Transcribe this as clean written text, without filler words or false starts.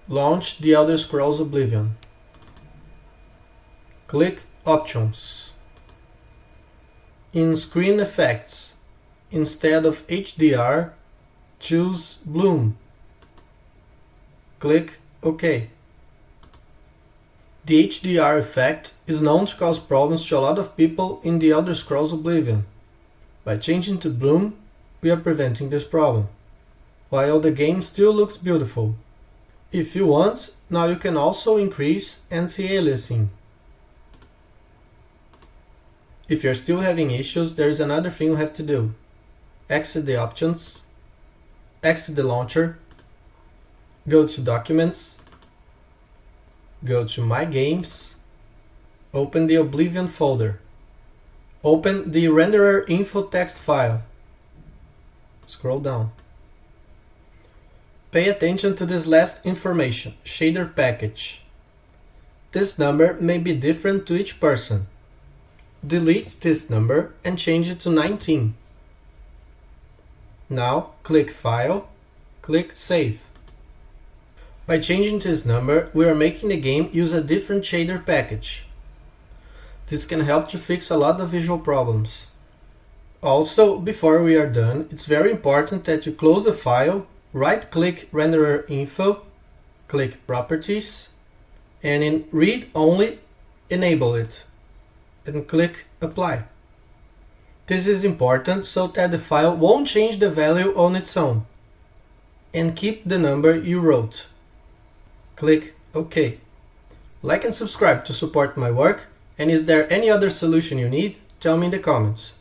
Launch The Elder Scrolls Oblivion. Click Options. In Screen Effects, instead of HDR, choose Bloom. Click OK. The HDR effect is known to cause problems to a lot of people in The Elder Scrolls Oblivion. By changing to Bloom, we are preventing this problem, while the game still looks beautiful. If you want, now you can also increase anti-aliasing. If you're still having issues, there is another thing you have to do. Exit the options, exit the launcher, go to Documents, go to My Games, open the Oblivion folder, open the renderer info text file, scroll down. Pay attention to this last information, shader package. This number may be different to each person. Delete this number and change it to 19. Now click File, click Save. By changing this number, we are making the game use a different shader package. This can help to fix a lot of visual problems. Also, before we are done, it's very important that you close the file, right-click Renderer Info, click Properties, and in Read Only, enable it, and click Apply. This is important so that the file won't change the value on its own. And keep the number you wrote. Click OK. Like and subscribe to support my work, and is there any other solution you need? Tell me in the comments.